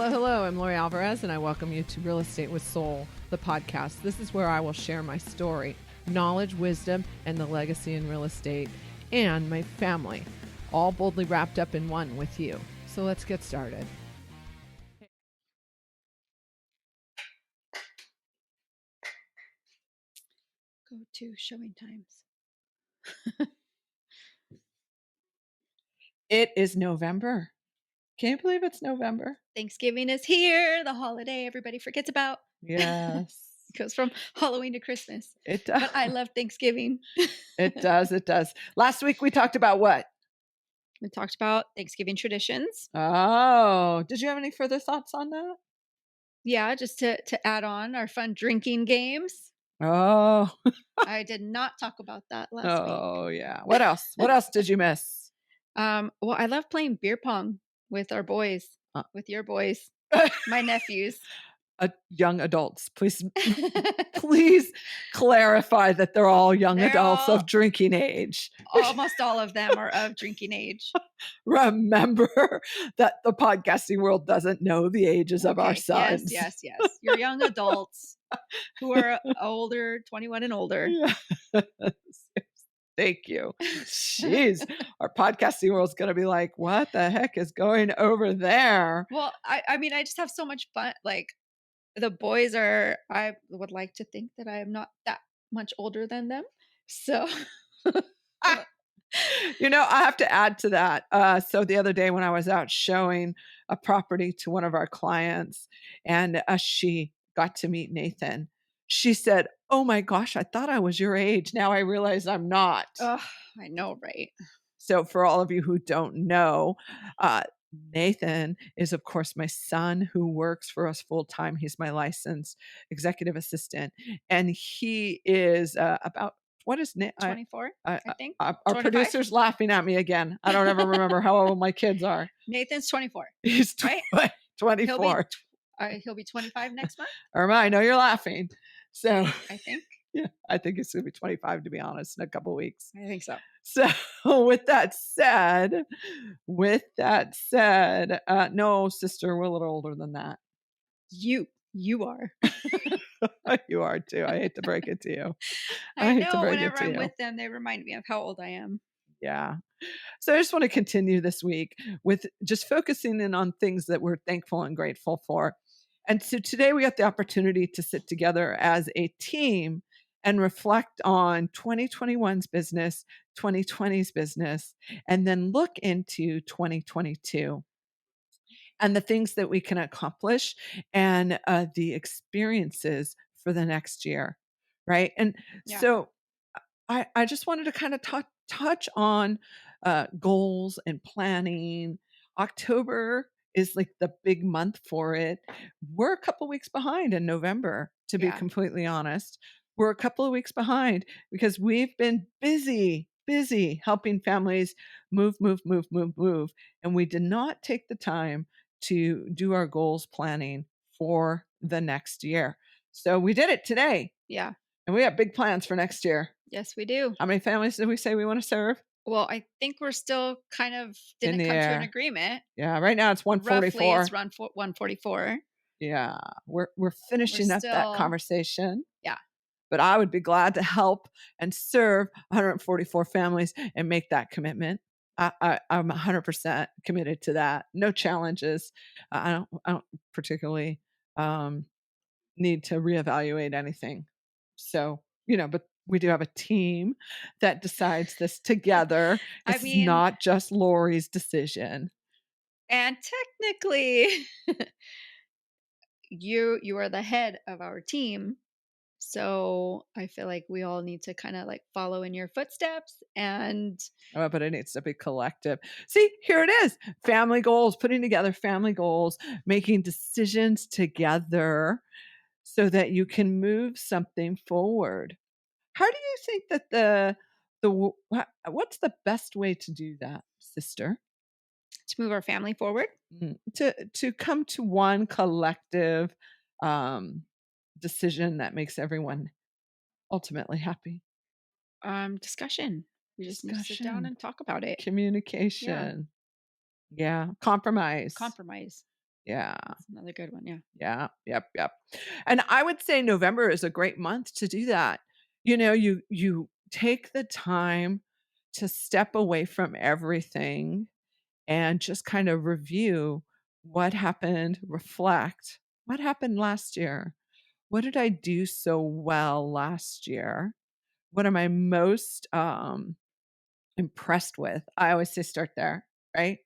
Hello, hello. I'm Lori Alvarez, and I welcome you to Real Estate with Soul, the podcast. This is where I will share my story, knowledge, wisdom, and the legacy in real estate, and my family, all boldly wrapped up in one with you. So let's get started. Go to showing times. It is November. Can you believe it's November? Thanksgiving is here, the holiday everybody forgets about. Yes. It goes from Halloween to Christmas. It does. But I love Thanksgiving. It does. It does. Last week we talked about what? We talked about Thanksgiving traditions. Oh, did you have any further thoughts on that? Yeah, just to add on our fun drinking games. Oh, I did not talk about that last week. oh yeah. What else? What else did you miss? Well, I love playing beer pong with our boys, with your boys, my nephews. Young adults, please clarify that they're all young adults of drinking age. Almost all of them are of drinking age. Remember that the podcasting world doesn't know the ages of our sons. Yes. You're young adults who are older, 21 and older. Yes. Thank you. Jeez, our podcasting world's going to be like, what the heck is going over there? Well, I mean, I just have so much fun. Like the boys are, I would like to think that I am not that much older than them. So, You know, I have to add to that. So the other day when I was out showing a property to one of our clients and she got to meet Nathan, she said, "Oh my gosh, I thought I was your age. Now I realize I'm not." oh, I know, right? So for all of you who don't know, Nathan is, of course, my son who works for us full time. He's my licensed executive assistant, and he is about what is 24, I think. Our 25? producer's laughing at me again. I don't ever remember how old my kids are. Nathan's 24. He's right? 24. He'll be 25 next month. Irma, I know you're laughing. So I think. Yeah, I think it's going to be 25, to be honest, in a couple of weeks. I think so. So with that said, no, sister, we're a little older than that. You are. You are too. I hate to break it to you. I know whenever I'm with them, they remind me of how old I am. Yeah. So I just want to continue this week with just focusing in on things that we're thankful and grateful for. And so today we got the opportunity to sit together as a team and reflect on 2021's business, 2020's business, and then look into 2022 and the things that we can accomplish and the experiences for the next year. Right. And so I just wanted to kind of touch on goals and planning. October is like the big month for it. We're a couple weeks behind in November, to be completely honest. We're a couple of weeks behind because we've been busy helping families move. And we did not take the time to do our goals planning for the next year. So we did it today. Yeah. And we have big plans for next year. Yes, we do. How many families did we say we want to serve? Well, I think we're still kind of didn't come to an agreement. Yeah, right now it's 144. Roughly, it's around 144. Yeah, we're finishing up that conversation. Yeah. But I would be glad to help and serve 144 families and make that commitment. I'm 100% committed to that. No challenges. I don't particularly need to reevaluate anything. So, but we do have a team that decides this together. It's not just Lori's decision. And technically, you are the head of our team. So I feel like we all need to kind of like follow in your footsteps but it needs to be collective. See, here it is. Family goals, putting together family goals, making decisions together so that you can move something forward. How do you think that what's the best way to do that, sister? To move our family forward? To come to one collective decision that makes everyone ultimately happy. Discussion. We just need to sit down and talk about it. Communication. Yeah. Compromise. Yeah. That's another good one, yeah. Yeah. Yep. Yep. And I would say November is a great month to do that. You take the time to step away from everything and just kind of review what happened, reflect what happened last year. What did I do so well last year? What am I most impressed with? I always say start there, right?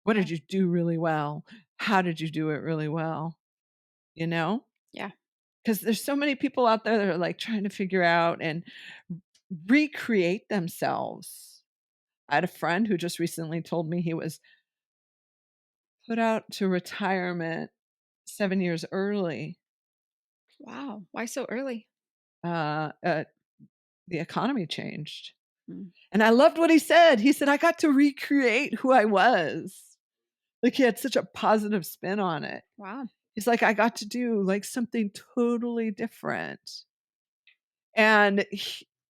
What Yeah, did you do really well? How did you do it really well? You know? yeah. Because there's so many people out there that are like trying to figure out and recreate themselves. I had a friend who just recently told me he was put out to retirement 7 years early. Wow, why so early? Uh, uh, the economy changed. Mm, And I loved what he said. He said, "I got to recreate who I was." Like, he had such a positive spin on it. wow, He's like, "I got to do, like, something totally different." And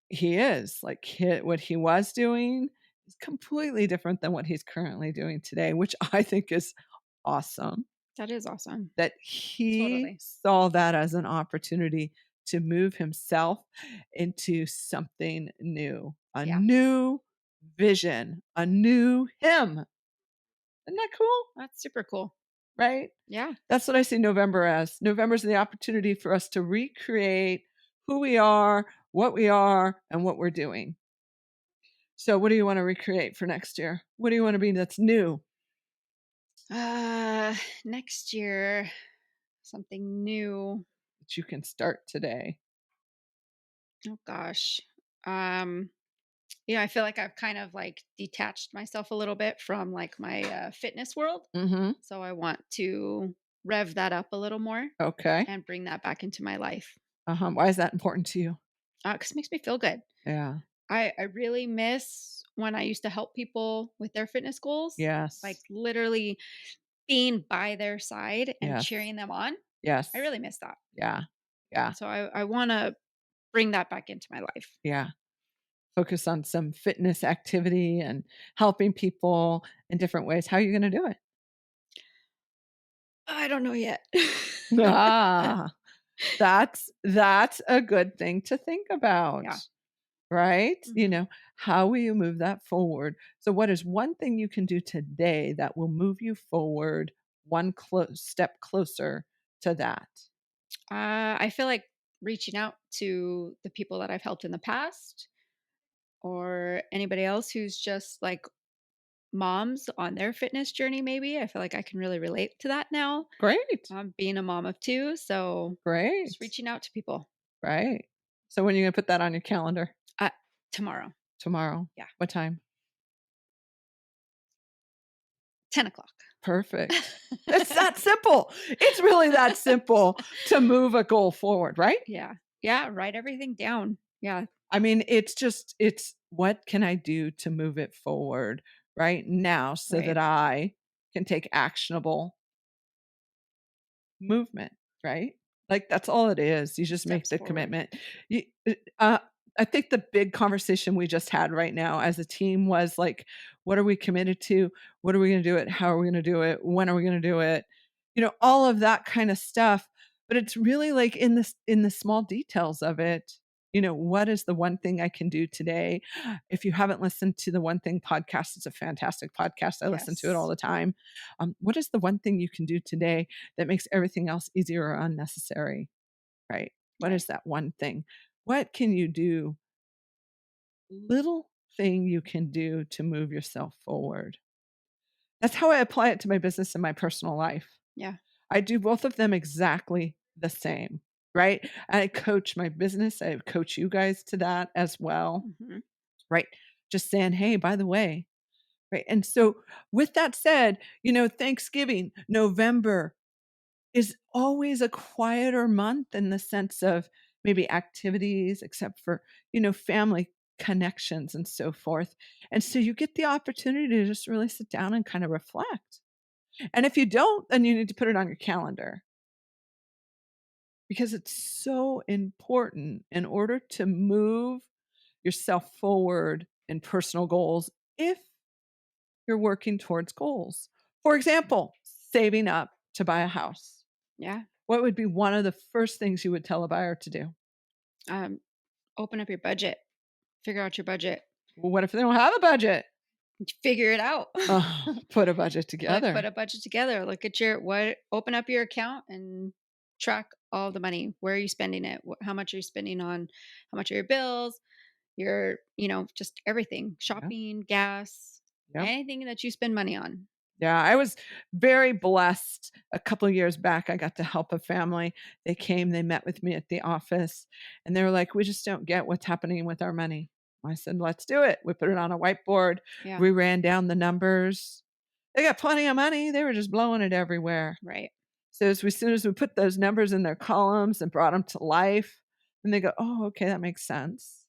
he is, like, what he was doing is completely different than what he's currently doing today, which I think is awesome. that is awesome. That he Totally. saw that as an opportunity to move himself into something new, a Yeah, new vision, a new him. Isn't that cool? that's super cool. Right? Yeah. That's what I see November as. November's the opportunity for us to recreate who we are, and what we're doing. So what do you wanna recreate for next year? What do you wanna be that's new Uh, Next year, something new. that you can start today? Oh gosh. Um, I feel like I've kind of like detached myself a little bit from like my fitness world. Mhm. So I want to rev that up a little more Okay. and bring that back into my life. Uh-huh. Why is that important to you? Because it makes me feel good. Yeah. I really miss when I used to help people with their fitness goals, like Yes. literally being by their side and Yes. cheering them on. I Yes. really miss that. Yeah. Yeah. And so I want to bring that back into my life. Yeah. Focus on some fitness activity and helping people in different ways. How are you gonna do it? I don't know yet. Ah, that's a good thing to think about. Yeah. Right? Mhm. How will you move that forward? So what is one thing you can do today that will move you forward one step closer to that? I feel like reaching out to the people that I've helped in the past or anybody else who's just like moms on their fitness journey, maybe. I feel like I can really relate to that now. Great. Being a mom of two. So just Great. reaching out to people Right. So when are you gonna put that on your calendar? uh, tomorrow. Tomorrow. Yeah. What time? 10 o'clock. Perfect. It's that simple. It's really that simple to move a goal forward, right? Yeah. Yeah. Write everything down. Yeah. I mean, it's what can I do to move it forward right now so that Right. I can take actionable movement, right? Like, that's all it is. You just make Steps the forward. commitment. You I think the big conversation we just had right now as a team was, like, what are we committed to? What are we gonna do it? How are we gonna do it? When are we gonna do it? All of that kinda stuff, but it's really, like, in the small details of it. What is the one thing I can do today? If you haven't listened to the One Thing podcast, it's a fantastic podcast. I listen to it all Yes. the time. What is the one thing you can do today that makes everything else easier or unnecessary, right? What Right. is that one thing? What can you do? Little thing you can do to move yourself forward. That's how I apply it to my business and my personal life. Yeah. I do both of them exactly the same, right? I coach my business. I coach you guys to that as well, Hmm. right? Just saying, hey, by the way, right? And so, with that said, Thanksgiving, November, is always a quieter month in the sense of maybe activities, except for, family connections and so forth. And so you get the opportunity to just really sit down and kind of reflect. And if you don't, then you need to put it on your calendar because it's so important in order to move yourself forward in personal goals if you're working towards goals. For example, saving up to buy a house, Yeah. what would be one of the first things you would tell a buyer to do? Um, Open up your budget. Figure out your budget. Well, what if they don't have a budget? Figure it out. Oh, put a budget Like, put together. a budget together. Look at your what. Open up your account and track all the money. Where are you spending it? How much are you spending on? How much are your bills? Your, just everything. Yeah. Shopping, gas, Yep. anything that you spend money on. Yeah, I was very blessed. A couple of years back, I got to help a family. They came, they met with me at the office, and they were like, "We just don't get what's happening with our money." I said, "Let's do it." We put it on a whiteboard. Yeah. We ran down the numbers. They got plenty of money. They were just blowing it everywhere. Right. So as soon as we put those numbers in their columns and brought them to life, then they go, "Oh, okay, that makes sense.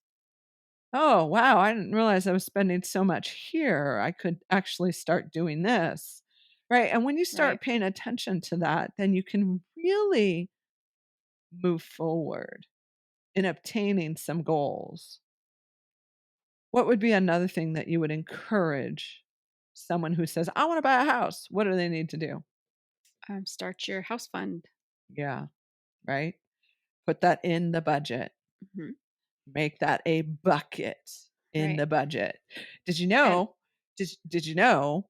Oh, wow, I didn't realize I was spending so much here. I could actually start doing this." Right? And when you Right. start paying attention to that, then you can really move forward in obtaining some goals. What would be another thing that you would encourage someone who says, "I want to buy a house"? What do they need to do? Start your house fund. Yeah, right? Put that in the budget. Hmm. Make that a bucket in Right. the budget. Did you And know did you know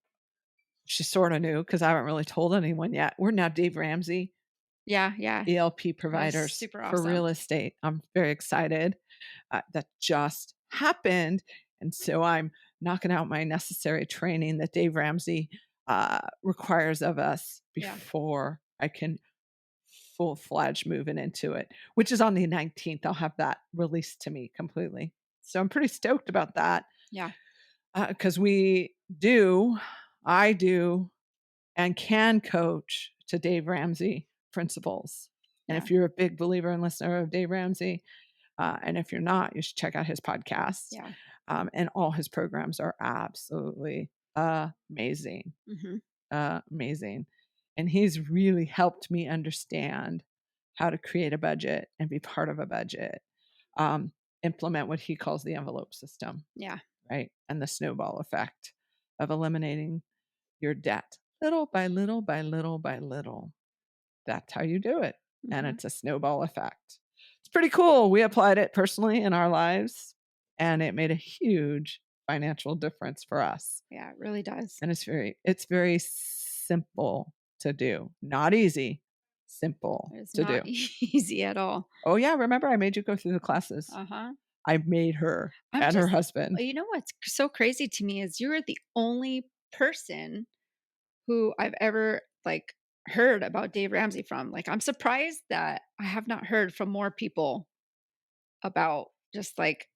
she sorta knew because I haven't really told anyone yet. We're now Dave Ramsey yeah, yeah. ELP That's providers super for real awesome. estate. I'm very excited. That just happened, and so I'm knocking out my necessary training that Dave Ramsey, requires of us Yeah. before I can full-fledged moving into it, which is on the 19th. I'll have that released to me completely. So I'm pretty stoked about that, Yeah. because I do and can coach to Dave Ramsey principles. And Yeah. if you're a big believer and listener of Dave Ramsey, and if you're not, you should check out his podcast. Yeah. And all his programs are absolutely amazing, Hmm. amazing. And he's really helped me understand how to create a budget and be part of a budget, um, implement what he calls the envelope system, Yeah. right? And the snowball effect of eliminating your debt little by little by little by little. That's how you do it. And Hmm. it's a snowball effect. It's pretty cool. We applied it personally in our lives, and it made a huge financial difference for us. Yeah. It really does. And it's very simple to do. Not easy, simple It's to not do. easy at all. Oh yeah, remember I made you go through the classes. Uh huh. I made her I'm and her just, husband. what's so crazy to me is you're the only person who I've ever like heard about Dave Ramsey from. Like, I'm surprised that I have not heard from more people about just like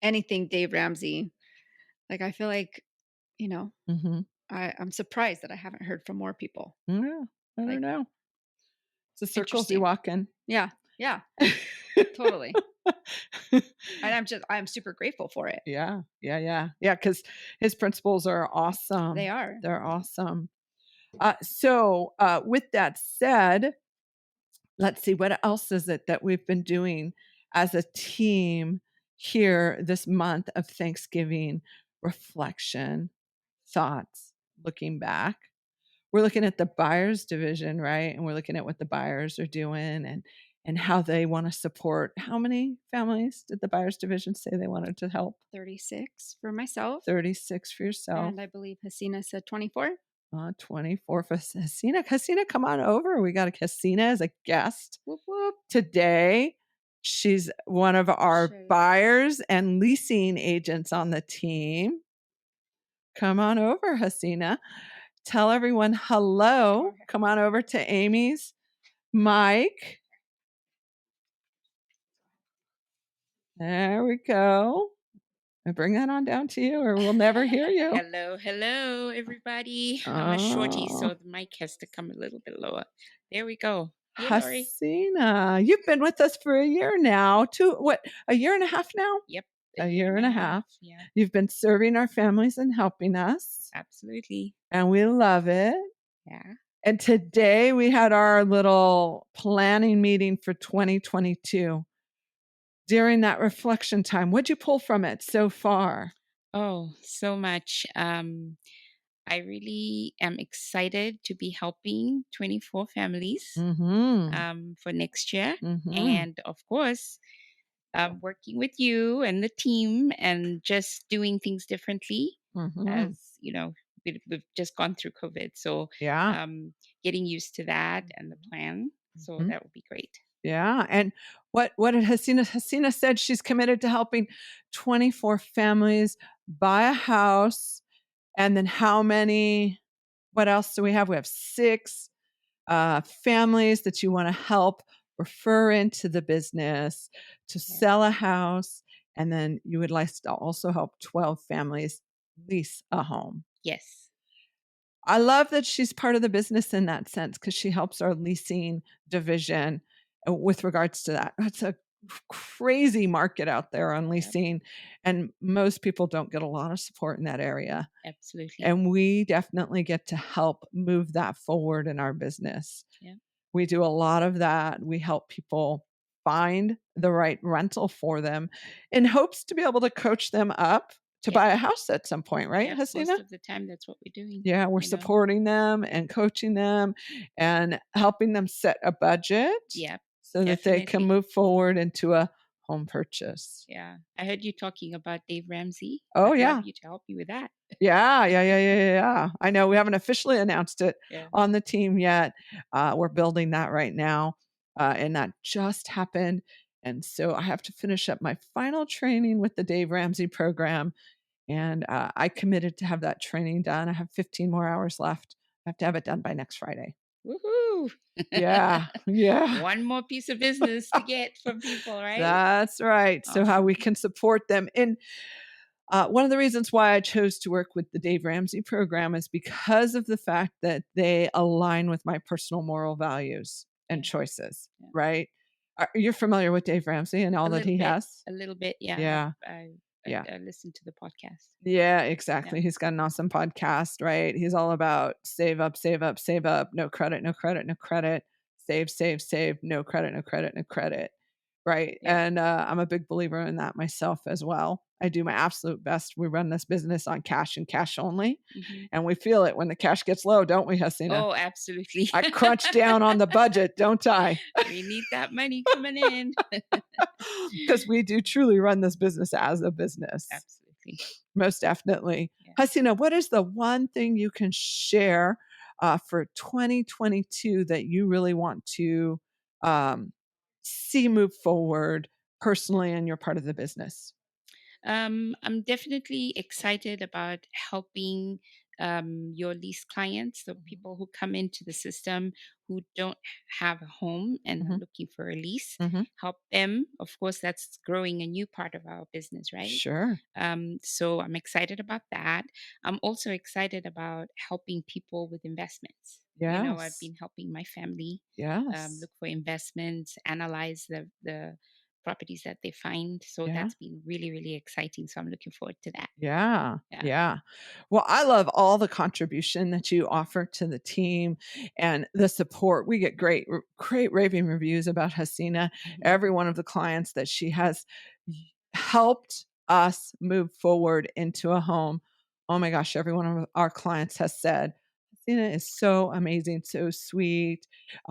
anything Dave Ramsey. Like, I feel like, you know, Mhm. I'm surprised that I haven't heard from more people. Yeah, I don't Like, know. It's the circles you interesting. walk in. Yeah. Yeah. Totally. And I'm super grateful for it. Yeah, yeah, yeah. Yeah, because his principles are They awesome. are. They're awesome. With that said, let's see, what else is it that we've been doing as a team here this month of Thanksgiving reflection, thoughts, looking back? We're looking at the buyers division, right? And we're looking at what the buyers are doing and how they wanna support how many families did the buyers division say they wanted to help? 36 for myself. 36 for yourself, And I believe Hasina said 24. 24 for Hasina. Hasina, come on over. We got Hasina as a guest Whoop, whoop. today. She's one of our Sure. buyers and leasing agents on the team. Come on over, Hasina. Tell everyone hello. Sure. Come on over to Amy's mic. There we go. And bring that on down to you, or we'll never hear you. Hello, hello, everybody. I'm a shorty, Oh, so the mic has to come a little bit lower. There we go. Hey, Lori. Hasina, you've been with us for a year now. A year and a half now? Yep, A year and a half. Yeah, You've been serving our families and helping us, absolutely. and we love it. Yeah. And today we had our little planning meeting for 2022. During that reflection time, what'd you pull from it so far? Oh, so much. I really am excited to be helping 24 families Mhm. for next year. Mhm. And of course, working with you and the team and just doing things differently Mhm. as we've just gone through COVID. So Yeah. getting used to that and the plan. So Mhm. that would be great. Yeah, and what did Hasina? Hasina said she's committed to helping 24 families buy a house, and then how many what else do we have? We have 6, families that you wanna help refer into the business to Yeah. sell a house, and then you would like to also help 12 families lease a home. Yes. I love that she's part of the business in that sense because she helps our leasing division with regards to that. It's a crazy market out there on Yep. leasing, and most people don't get a lot of support in that area. Absolutely. And we definitely get to help move that forward in our business. Yeah. We do a lot of that. We help people find the right rental for them in hopes to be able to coach them up to Yep. buy a house at some point, right, Yep. Hasina? Most of the time, that's what we're doing. Yeah, we're You know. supporting them and coaching them and helping them set a budget Yep. so that they can Definitely. move forward into a home purchase. Yeah. I heard you talking about Dave Ramsey. Oh, I'd love yeah. you to help me with that. Yeah, yeah, yeah, yeah, yeah, yeah. I know we haven't officially announced it Yeah. on the team yet. We're building that right now, and that just happened. And so I have to finish up my final training with the Dave Ramsey program, and I committed to have that training done. I have 15 more hours left. I have to have it done by next Friday. Woohoo! Yeah, yeah. One more piece of business to get from people, right? That's right. So how we Awesome. can support them. And one of the reasons why I chose to work with the Dave Ramsey program is because of the fact that they align with my personal moral values and Yeah. choices, Yeah. right? You're familiar with Dave Ramsey and all A that little he bit. has? A little bit. Yeah. Yeah. Yeah. I listened to the podcast. Yeah, Yeah. exactly. He's got an awesome podcast, right? He's all about save up, save up, save up, no credit, no credit, no credit, save, save, save, no credit, no credit, no credit. Right. Yeah. And I'm a big believer in that myself as well. I do my absolute best. We run this business on cash and cash only. Hmm. And we feel it when the cash gets low, don't we, Hasina? Oh, absolutely. I crunch down on the budget, don't I? We need that money coming in. Because we do truly run this business as a business. Absolutely. Most definitely. Yeah. Hasina, what is the one thing you can share for 2022 that you really want to um, see move forward personally in your part of the business? I'm definitely excited about helping your lease clients, the people who come into the system who don't have a home and are Mhm, looking for a lease. mhm. Help them. Of course, that's growing a new part of our business, right? Sure. So I'm excited about that. I'm also excited about helping people with investments. I've Yes. been helping my family Yes. look for investments, analyze the properties that they find. So Yeah. that's been really, really exciting. So I'm looking forward to that. Yeah. Yeah. Yeah. Well, I love all the contribution that you offer to the team and the support. We get great raving reviews about Hasina. Mhm. Every one of the clients that she has helped us move forward into a home. Oh my gosh, every one of our clients has said, Hasina is so amazing, so sweet.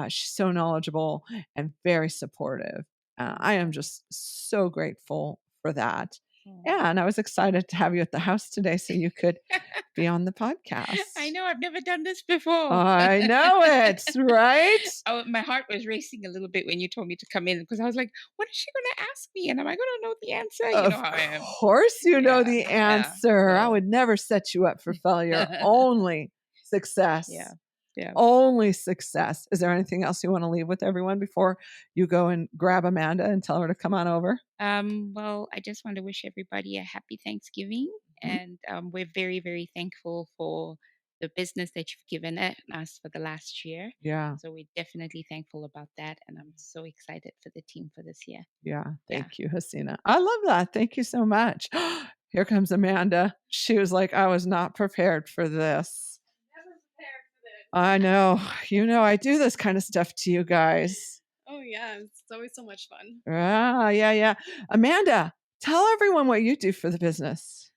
She's so knowledgeable and very supportive. I am Awesome. just so grateful for that. Oh. Yeah, and I was excited to have you at the house today so you could be on the podcast. I know I've never done this before. I know it, right? Oh, my heart was racing a little bit when you told me to come in because I was like, what is she going to ask me? And am I going to know the answer? You know Of how I am. course you know Yeah. the Yeah. answer. I So, would never set you up for failure, only yeah. success. Yeah. Only success. Is there anything else you wanna leave with everyone before you go and grab Amanda and tell her to come on over? Well, I just want to wish everybody a happy Thanksgiving. Mhm. And we're very, very thankful for the business that you've given us for the last year. Yeah, So we're definitely thankful about that. And I'm so excited for the team for this year. yeah. Yeah. Thank you, Hasina. I love that. Thank you so much. Here comes Amanda. She was like, "I was not prepared for this." Never prepared for this. I know. You know, I do this kind of stuff to you guys. Oh yeah, it's always so much fun. Ah, yeah, yeah. Amanda, tell everyone what you do for the business.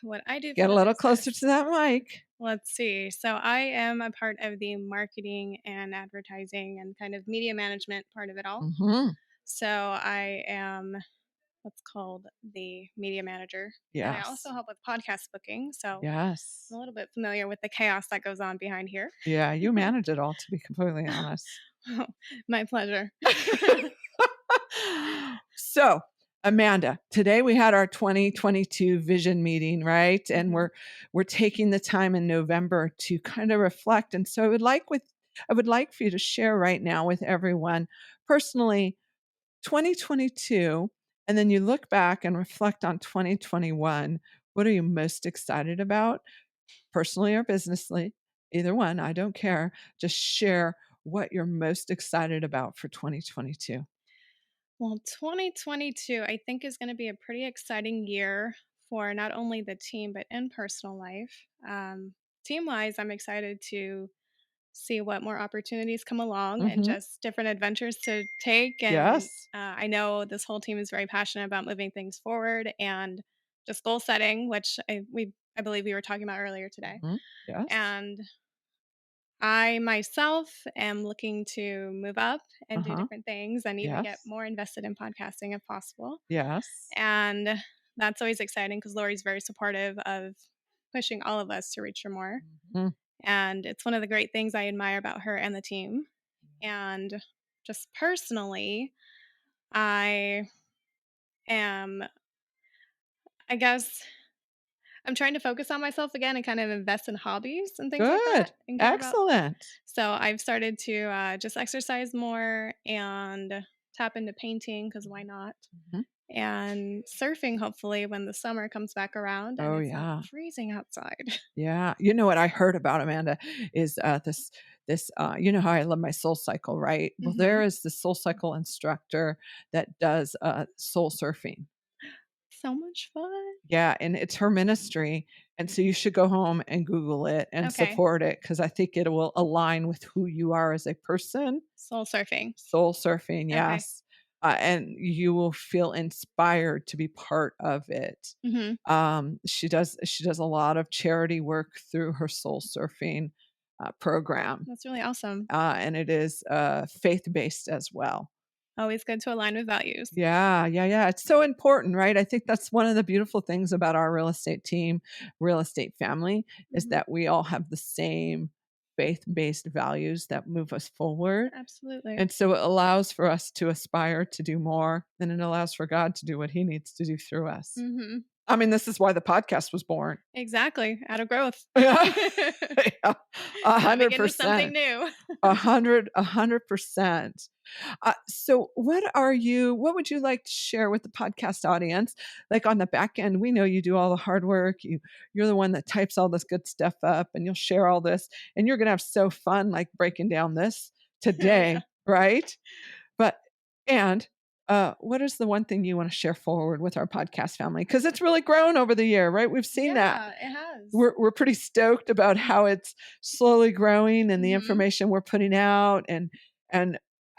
What I do for Get a the little closer to business. that mic. Let's see. So I am a part of the marketing and advertising and kind of media management part of it all. Hmm. So I am what's called the media manager. And I also Yes. help with podcast booking. So I'm Yes. a little bit familiar with the chaos that goes on behind here. Yeah, you manage it all, to be completely honest. My pleasure. So, Amanda, today we had our 2022 vision meeting, right? And Mhm. we're taking the time in November to kind of reflect. And so I would like for you to share right now with everyone personally 2022, and then you look back and reflect on 2021. What are you most excited about, personally or businessly? Either one, I don't care. Just share what you're most excited about for 2022. Well, 2022, I think, is going to be a pretty exciting year for not only the team, but in personal life. Team wise, I'm excited to see what more opportunities come along and Mhm. just different adventures to take. And Yes. I know this whole team is very passionate about moving things forward and just goal setting, which I believe we were talking about earlier today. Mhm. Yes. And I myself am looking to move up and do Uh-huh. different things and even get Yes. more invested in podcasting if possible. Yes. And that's always exciting because Lori's very supportive of pushing all of us to reach for more. Mhm. And it's one of the great things I admire about her and the team. And just personally, I am, I guess, I'm trying to focus on myself again and kind of invest in hobbies and things like that Good. and care about. Excellent. So I've started to just exercise more and tap into painting because why not? Mhm. And surfing, hopefully, when the summer comes back around and Oh, it's not yeah. freezing outside. Yeah. You know what I heard about, Amanda, is you know how I love my Soul Cycle, right? Well, Hmm. there is the Soul Cycle instructor that does soul surfing. So much fun. Yeah, and it's her ministry. And so you should go home and Google it and Okay. support it, because I think it will align with who you are as a person. Soul surfing. Soul surfing, Okay. yes. And you will feel inspired to be part of it. Hmm. She does a lot of charity work through her soul surfing program, That's really awesome. and it is faith based as well. Always good to align with values. Yeah, yeah, yeah. It's so important, right? I think that's one of the beautiful things about our real estate team, real estate family, is Hmm. that we all have the same faith based values that move us forward. Absolutely. And so it allows for us to aspire to do more, and it allows for God to do what he needs to do through us. Hmm. I mean, this is why the podcast was born. Exactly. Out of growth. Yeah. Yeah. Stepping into something 100%. new. 100%. So what would you like to share with the podcast audience? Like on the back end, we know you do all the hard work. You're the one that types all this good stuff up, and you'll share all this, and you're going to have so fun, like breaking down this Oh, yeah. today. Right. But, and what is the one thing you want to share forward with our podcast family? Because it's really grown over the year, right? We've seen that. Yeah, it has. We're pretty stoked about how it's slowly growing, and the Hmm. information we're putting out, and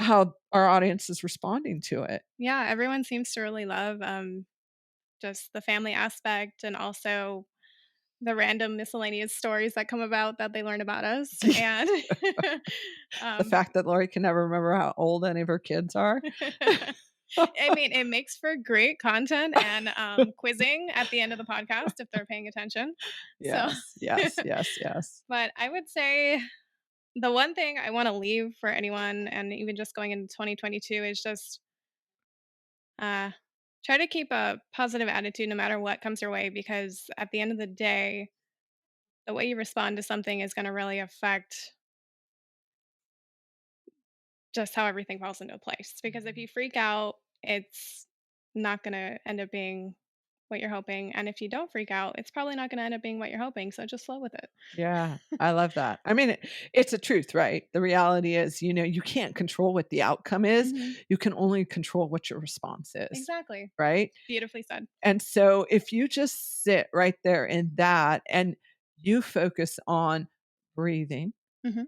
how our audience is responding to it. Yeah, everyone seems to really love just the family aspect and also the random miscellaneous stories that come about that they learn about us. And The um, fact that Lori can never remember how old any of her kids are. I mean, it makes for great content and quizzing at the end of the podcast if they're paying attention. So, Yes, yes, yes, yes. but I would say the one thing I want to leave for anyone, and even just going into 2022, is just uh, try to keep a positive attitude no matter what comes your way, because at the end of the day, the way you respond to something is going to really affect just how everything falls into place. Because if you freak out, it's not going to end up being what you're hoping. And if you don't freak out, it's probably not going to end up being what you're hoping. So just flow with it. Yeah, I love that. I mean, it's a truth, right? The reality is, you can't control what the outcome is. Hmm. You can only control what your response is, Exactly. right? Beautifully said. And so if you just sit right there in that, and you focus on breathing Hmm.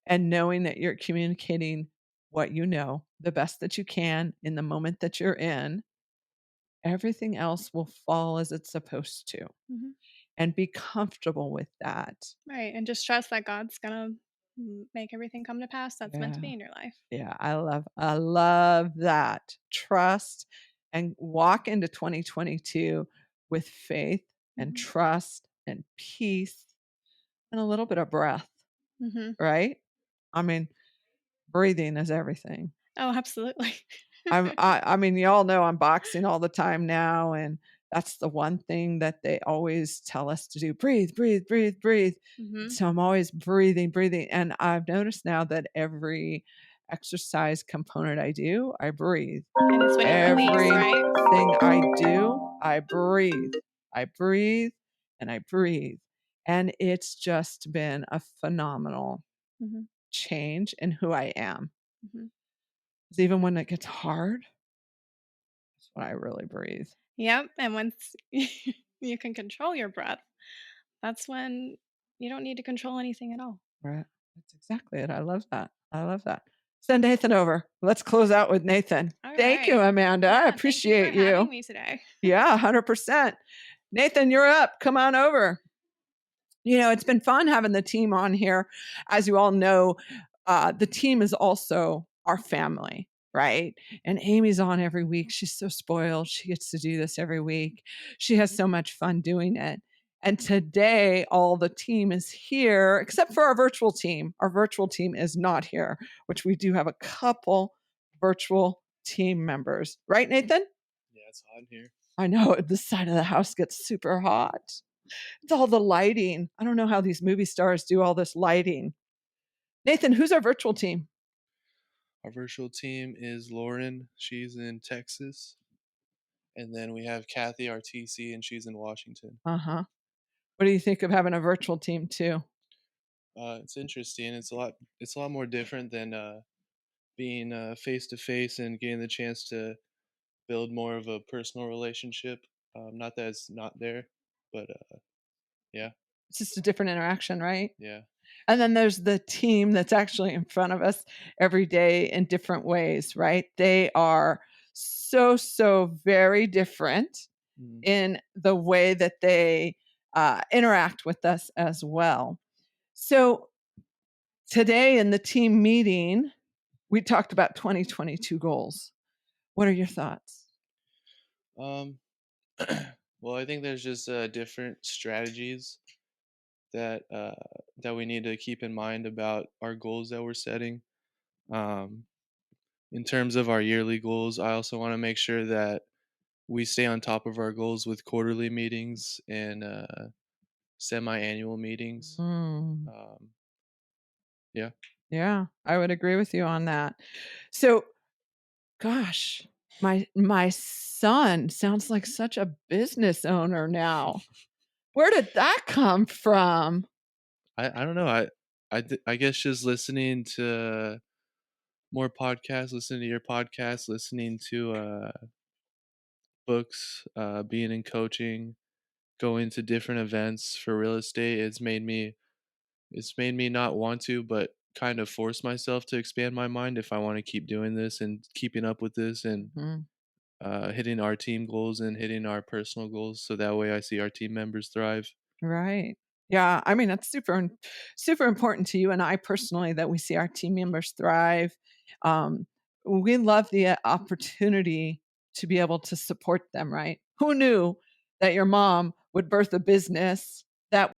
and knowing that you're communicating what you know the best that you can in the moment that you're in, everything else will fall as it's supposed to. Hmm. and be comfortable with that. Right, and just trust that God's gonna make everything come to pass that's meant to Yeah. be in your life. Yeah, I love that. Trust and walk into 2022 with faith and Mhm. trust and peace and a little bit of breath, Mhm. right? I mean, breathing is everything. Oh, absolutely. I mean, y'all know I'm boxing all the time now, and that's the one thing that they always tell us to do. Breathe, breathe, breathe, breathe. Mhm. So I'm always breathing, breathing. And I've noticed now that every exercise component I do, I breathe. And it's when you release, right? Everything I do, I breathe. I breathe and I breathe. And it's just been a phenomenal Mhm. change in who I am. Mhm. 'Cause even when it gets hard, that's when I really breathe. Yep, and once you can control your breath, that's when you don't need to control anything at all. Right. That's exactly it. I love that. I love that. Send Nathan over. Let's close out with Nathan. All Thank you, right. Amanda. I Yeah, thank you for appreciate having you. me today. Yeah, 100%. Nathan, you're up. Come on over. It's been fun having the team on here. As you all know, the team is also our family, right? And Amy's on every week. She's so spoiled. She gets to do this every week. She has so much fun doing it. And today, all the team is here, except for our virtual team. Our virtual team is not here, which we do have a couple virtual team members. Right, Nathan? Yeah, it's hot in here. I know this side of the house gets super hot. It's all the lighting. I don't know how these movie stars do all this lighting. Nathan, who's our virtual team? Our virtual team is Lauren. She's in Texas. And then we have Kathy, our TC, and she's in Washington. Uh-huh. What do you think of having a virtual team too? It's interesting. It's a lot more different than being face to face and getting the chance to build more of a personal relationship. Not that it's not there, but yeah, It's just a different interaction, right? yeah. And then there's the team that's actually in front of us every day in different ways, right? They are so, so very different Mm. in the way that they interact with us as well. So today in the team meeting, we talked about 2022 goals. What are your thoughts? Um, well, I think there's just different strategies that that we need to keep in mind about our goals that we're setting. Um, in terms of our yearly goals, I also want to make sure that we stay on top of our goals with quarterly meetings and semi-annual meetings. Mm, Um, yeah. yeah, I would agree with you on that. So, gosh, my son sounds like such a business owner now. Where did that come from? I don't know. I guess just listening to more podcasts, listening to your podcast, listening to books, being in coaching, going to different events for real estate. It's made me not want to, but kind of force myself to expand my mind if I want to keep doing this and keeping up with this and Mhm. hitting our team goals and hitting our personal goals. So that way I see our team members thrive. Right. Yeah, I mean, that's super important to you and I personally that we see our team members thrive. We love the opportunity to be able to support them, right? Who knew that your mom would birth a business that